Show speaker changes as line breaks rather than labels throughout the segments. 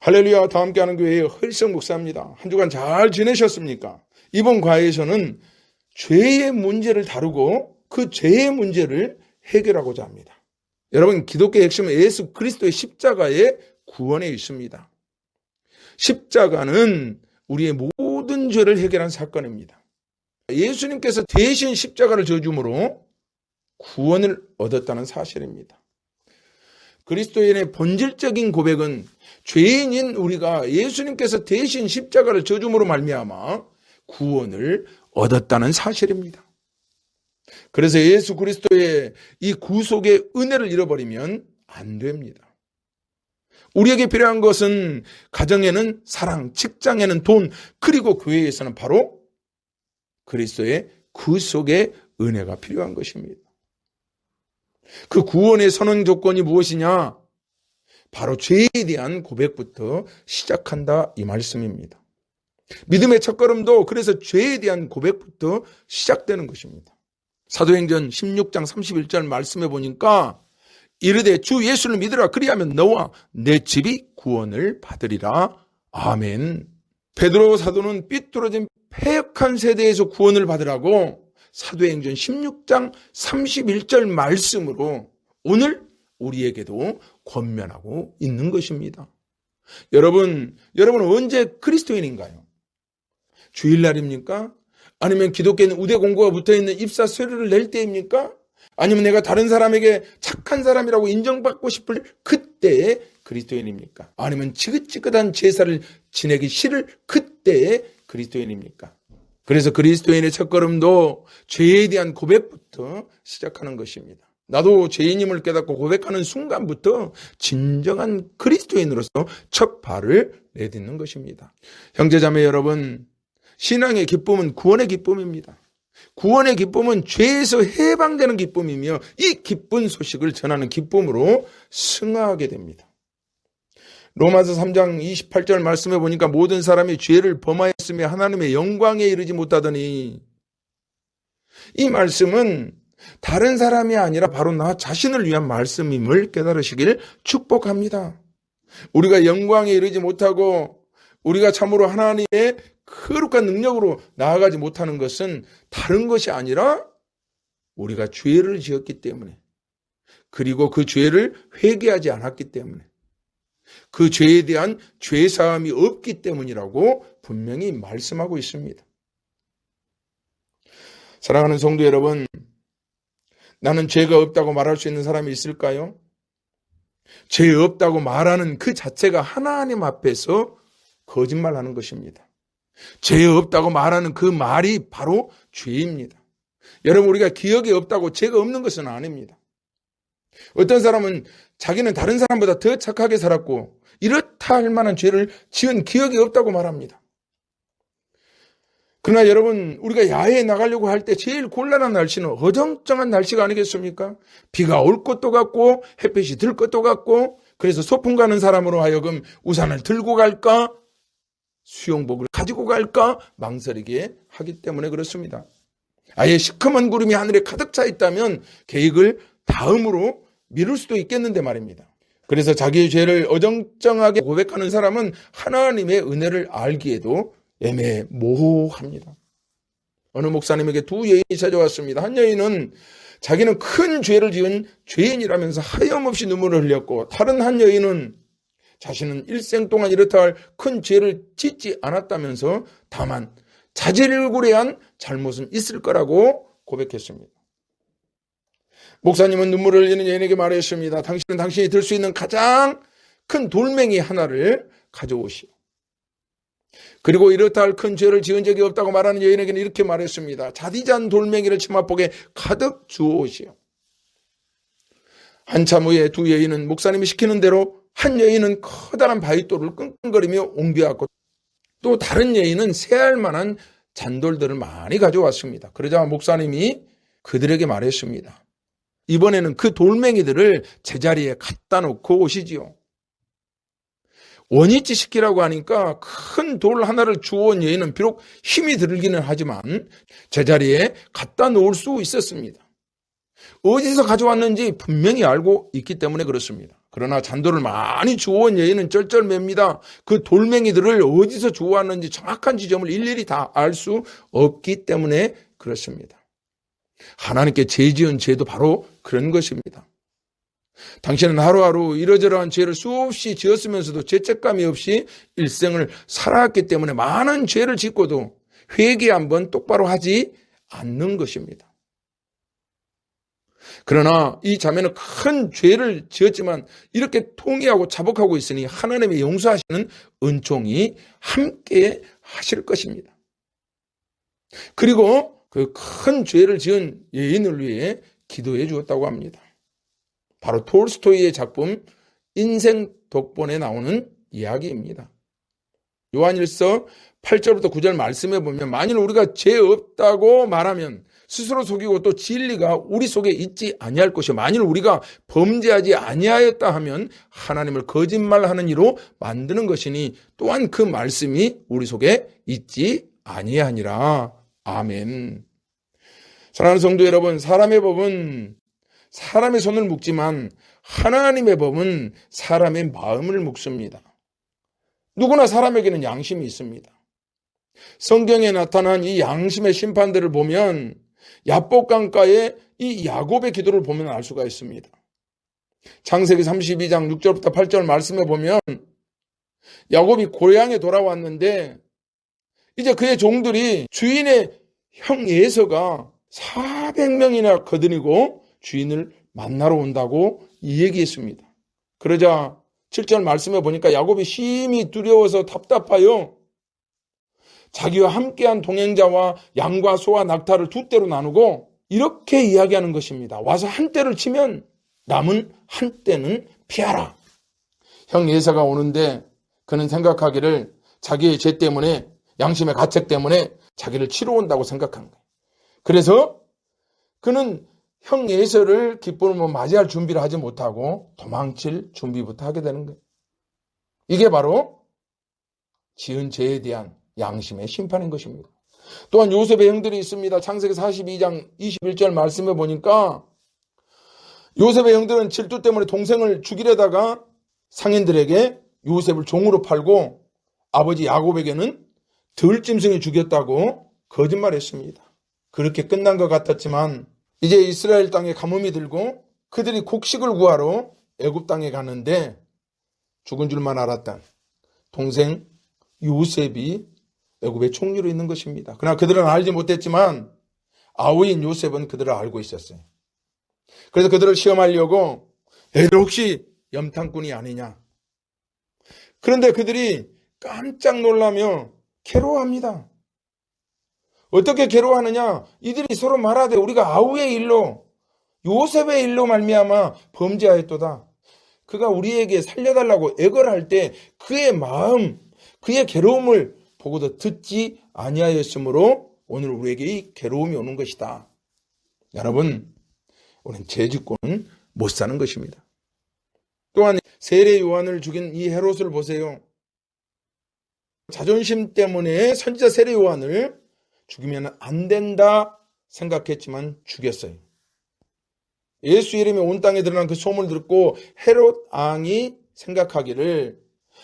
할렐루야, 다 함께하는 교회의 허일성 목사입니다. 한 주간 잘 지내셨습니까? 이번 과에서는 죄의 문제를 다루고 그 죄의 문제를 해결하고자 합니다. 여러분, 기독교의 핵심은 예수 그리스도의 십자가의 구원에 있습니다. 십자가는 우리의 모든 죄를 해결한 사건입니다. 예수님께서 대신 십자가를 져줌으로 구원을 얻었다는 사실입니다. 그리스도인의 본질적인 고백은 죄인인 우리가 예수님께서 대신 십자가를 져줌으로 말미암아 구원을 얻었다는 사실입니다. 그래서 예수 그리스도의 이 구속의 은혜를 잃어버리면 안 됩니다. 우리에게 필요한 것은 가정에는 사랑, 직장에는 돈, 그리고 교회에서는 바로 그리스도의 구속의 은혜가 필요한 것입니다. 그 구원의 선언 조건이 무엇이냐? 바로 죄에 대한 고백부터 시작한다, 이 말씀입니다. 믿음의 첫걸음도 그래서 죄에 대한 고백부터 시작되는 것입니다. 사도행전 16장 31절 말씀해 보니까 이르되 주 예수를 믿으라, 그리하면 너와 내 집이 구원을 받으리라. 아멘. 베드로 사도는 삐뚤어진 패역한 세대에서 구원을 받으라고 사도행전 16장 31절 말씀으로 오늘 우리에게도 권면하고 있는 것입니다. 여러분 언제 그리스도인인가요? 주일날입니까? 아니면 기독교는 우대 공고가 붙어있는 입사 서류를 낼 때입니까? 아니면 내가 다른 사람에게 착한 사람이라고 인정받고 싶을 그때의 그리스도인입니까? 아니면 지긋지긋한 제사를 지내기 싫을 그때의 그리스도인입니까? 그래서 그리스도인의 첫걸음도 죄에 대한 고백부터 시작하는 것입니다. 나도 죄인임을 깨닫고 고백하는 순간부터 진정한 그리스도인으로서 첫 발을 내딛는 것입니다. 형제자매 여러분, 신앙의 기쁨은 구원의 기쁨입니다. 구원의 기쁨은 죄에서 해방되는 기쁨이며 이 기쁜 소식을 전하는 기쁨으로 승화하게 됩니다. 로마서 3장 28절 말씀해 보니까 모든 사람이 죄를 범하였으며 하나님의 영광에 이르지 못하더니, 이 말씀은 다른 사람이 아니라 바로 나 자신을 위한 말씀임을 깨달으시길 축복합니다. 우리가 영광에 이르지 못하고 우리가 참으로 하나님의 거룩한 능력으로 나아가지 못하는 것은 다른 것이 아니라 우리가 죄를 지었기 때문에, 그리고 그 죄를 회개하지 않았기 때문에, 그 죄에 대한 죄사함이 없기 때문이라고 분명히 말씀하고 있습니다. 사랑하는 성도 여러분, 나는 죄가 없다고 말할 수 있는 사람이 있을까요? 죄 없다고 말하는 그 자체가 하나님 앞에서 거짓말하는 것입니다. 죄 없다고 말하는 그 말이 바로 죄입니다. 여러분, 우리가 기억이 없다고 죄가 없는 것은 아닙니다. 어떤 사람은 자기는 다른 사람보다 더 착하게 살았고 이렇다 할 만한 죄를 지은 기억이 없다고 말합니다. 그러나 여러분, 우리가 야외에 나가려고 할 때 제일 곤란한 날씨는 어정쩡한 날씨가 아니겠습니까? 비가 올 것도 같고 햇빛이 들 것도 같고, 그래서 소풍 가는 사람으로 하여금 우산을 들고 갈까, 수영복을 가지고 갈까 망설이게 하기 때문에 그렇습니다. 아예 시커먼 구름이 하늘에 가득 차 있다면 계획을 다음으로 미룰 수도 있겠는데 말입니다. 그래서 자기의 죄를 어정쩡하게 고백하는 사람은 하나님의 은혜를 알기에도 애매모호합니다. 어느 목사님에게 두 여인이 찾아왔습니다. 한 여인은 자기는 큰 죄를 지은 죄인이라면서 하염없이 눈물을 흘렸고, 다른 한 여인은 자신은 일생 동안 이렇다 할 큰 죄를 짓지 않았다면서 다만 자질구레한 잘못은 있을 거라고 고백했습니다. 목사님은 눈물을 흘리는 여인에게 말했습니다. 당신은 당신이 들 수 있는 가장 큰 돌멩이 하나를 가져오시오. 그리고 이렇다 할 큰 죄를 지은 적이 없다고 말하는 여인에게는 이렇게 말했습니다. 자디잔 돌멩이를 치마폭에 가득 주워오시오. 한참 후에 두 여인은 목사님이 시키는 대로, 한 여인은 커다란 바위돌을 끙끙거리며 옮겨왔고, 또 다른 여인은 새할 만한 잔돌들을 많이 가져왔습니다. 그러자 목사님이 그들에게 말했습니다. 이번에는 그 돌멩이들을 제자리에 갖다 놓고 오시지요. 원위치 시키라고 하니까 큰 돌 하나를 주워온 여인은 비록 힘이 들기는 하지만 제자리에 갖다 놓을 수 있었습니다. 어디서 가져왔는지 분명히 알고 있기 때문에 그렇습니다. 그러나 잔도를 많이 주워온 여인은 쩔쩔맵니다. 그 돌멩이들을 어디서 주워왔는지 정확한 지점을 일일이 다 알 수 없기 때문에 그렇습니다. 하나님께 죄 지은 죄도 바로 그런 것입니다. 당신은 하루하루 이러저러한 죄를 수없이 지었으면서도 죄책감이 없이 일생을 살아왔기 때문에 많은 죄를 짓고도 회개 한번 똑바로 하지 않는 것입니다. 그러나 이 자매는 큰 죄를 지었지만 이렇게 통회하고 자복하고 있으니 하나님의 용서하시는 은총이 함께 하실 것입니다. 그리고 그 큰 죄를 지은 여인을 위해 기도해 주었다고 합니다. 바로 톨스토이의 작품 인생 독본에 나오는 이야기입니다. 요한일서 8절부터 9절 말씀해 보면 만일 우리가 죄 없다고 말하면 스스로 속이고 또 진리가 우리 속에 있지 아니할 것이요 만일 우리가 범죄하지 아니하였다 하면 하나님을 거짓말하는 이로 만드는 것이니 또한 그 말씀이 우리 속에 있지 아니하니라. 아멘. 사랑하는 성도 여러분, 사람의 법은 사람의 손을 묶지만 하나님의 법은 사람의 마음을 묶습니다. 누구나 사람에게는 양심이 있습니다. 성경에 나타난 이 양심의 심판들을 보면 야복강가의 이 야곱의 기도를 보면 알 수가 있습니다. 창세기 32장 6절부터 8절 말씀에 보면 야곱이 고향에 돌아왔는데 이제 그의 종들이 주인의 형 에서가 400명이나 거느리고 주인을 만나러 온다고 얘기했습니다. 그러자 7절 말씀에 보니까 야곱이 심히 두려워서 답답하여 자기와 함께한 동행자와 양과 소와 낙타를 두 떼로 나누고 이렇게 이야기하는 것입니다. 와서 한 떼를 치면 남은 한 떼는 피하라. 형 에서가 오는데 그는 생각하기를 자기의 죄 때문에 양심의 가책 때문에 자기를 치러 온다고 생각한 거예요. 그래서 그는 형 에서를 기쁨으로 맞이할 준비를 하지 못하고 도망칠 준비부터 하게 되는 거예요. 이게 바로 지은 죄에 대한 양심의 심판인 것입니다. 또한 요셉의 형들이 있습니다. 창세기 42장 21절 말씀해 보니까 요셉의 형들은 질투 때문에 동생을 죽이려다가 상인들에게 요셉을 종으로 팔고 아버지 야곱에게는 들짐승이 죽였다고 거짓말했습니다. 그렇게 끝난 것 같았지만 이제 이스라엘 땅에 가뭄이 들고 그들이 곡식을 구하러 애굽 땅에 가는데 죽은 줄만 알았던 동생 요셉이 애굽의 총리로 있는 것입니다. 그러나 그들은 알지 못했지만 아우인 요셉은 그들을 알고 있었어요. 그래서 그들을 시험하려고 애들 혹시 염탐꾼이 아니냐. 그런데 그들이 깜짝 놀라며 괴로워합니다. 어떻게 괴로워하느냐? 이들이 서로 말하되 우리가 아우의 일로 요셉의 일로 말미암아 범죄하였도다. 그가 우리에게 살려달라고 애걸할 때 그의 마음, 그의 괴로움을 보고도 듣지 아니하였으므로 오늘 우리에게 이 괴로움이 오는 것이다. 여러분, 우리는 죄 짓고는 못 사는 것입니다. 또한 세례 요한을 죽인 이 헤롯을 보세요. 자존심 때문에 선지자 세례 요한을 죽이면 안 된다 생각했지만 죽였어요. 예수 이름이 온 땅에 드러난 그 소문을 듣고 헤롯 왕이 생각하기를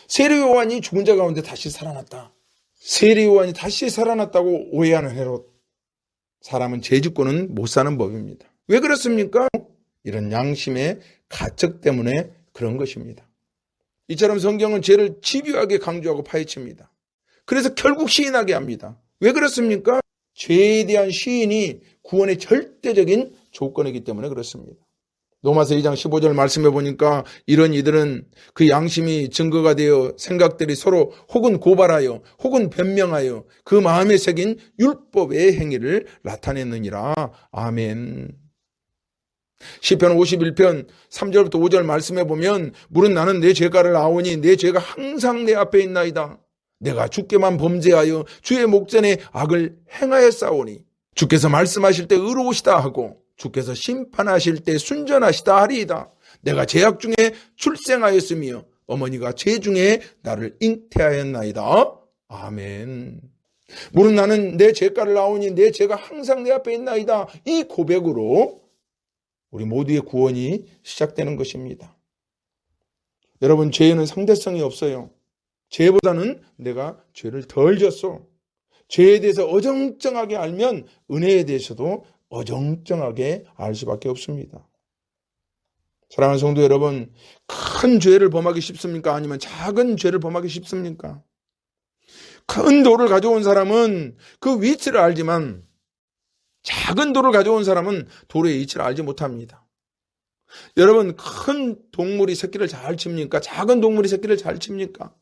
세례 요한이 죽은 자 가운데 다시 살아났다. 세례 요한이 다시 살아났다고 오해하는 헤롯. 사람은 죄 짓고는 못 사는 법입니다. 왜 그렇습니까? 이런 양심의 가책 때문에 그런 것입니다. 이처럼 성경은 죄를 집요하게 강조하고 파헤칩니다. 그래서 결국 시인하게 합니다. 왜 그렇습니까? 죄에 대한 시인이 구원의 절대적인 조건이기 때문에 그렇습니다. 로마서 2장 15절 말씀해 보니까 이런 이들은 그 양심이 증거가 되어 생각들이 서로 혹은 고발하여 혹은 변명하여 그 마음에 새긴 율법의 행위를 나타내느니라. 아멘. 시편 51편 3절부터 5절 말씀해 보면 물은 나는 내 죄가를 아오니 내 죄가 항상 내 앞에 있나이다. 내가 주께만 범죄하여 주의 목전에 악을 행하였사오니 주께서 말씀하실 때 의로우시다 하고 주께서 심판하실 때 순전하시다 하리이다. 내가 죄악 중에 출생하였으며 어머니가 죄 중에 나를 잉태하였나이다. 아멘. 물은 나는 내 죄가를 아오니 내 죄가 항상 내 앞에 있나이다. 이 고백으로 우리 모두의 구원이 시작되는 것입니다. 여러분, 죄에는 상대성이 없어요. 죄보다는 내가 죄를 덜 졌어. 죄에 대해서 어정쩡하게 알면 은혜에 대해서도 어정쩡하게 알 수밖에 없습니다. 사랑하는 성도 여러분, 큰 죄를 범하기 쉽습니까? 아니면 작은 죄를 범하기 쉽습니까? 큰 돌을 가져온 사람은 그 위치를 알지만 작은 돌을 가져온 사람은 돌의 위치를 알지 못합니다. 여러분, 큰 동물이 새끼를 잘 칩니까? 작은 동물이 새끼를 잘 칩니까?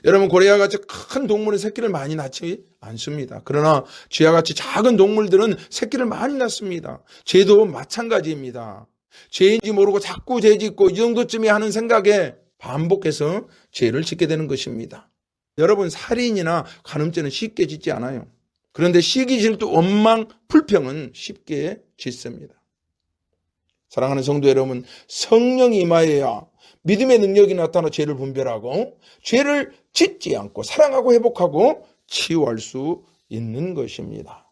여러분, 고래와 같이 큰 동물은 새끼를 많이 낳지 않습니다. 그러나 쥐와 같이 작은 동물들은 새끼를 많이 낳습니다. 죄도 마찬가지입니다. 죄인지 모르고 자꾸 죄 짓고 이 정도쯤에 하는 생각에 반복해서 죄를 짓게 되는 것입니다. 여러분, 살인이나 간음죄는 쉽게 짓지 않아요. 그런데 시기, 질투, 원망, 불평은 쉽게 짓습니다. 사랑하는 성도 여러분, 성령이 임하여야 믿음의 능력이 나타나 죄를 분별하고 죄를 짓지 않고 사랑하고 회복하고 치유할 수 있는 것입니다.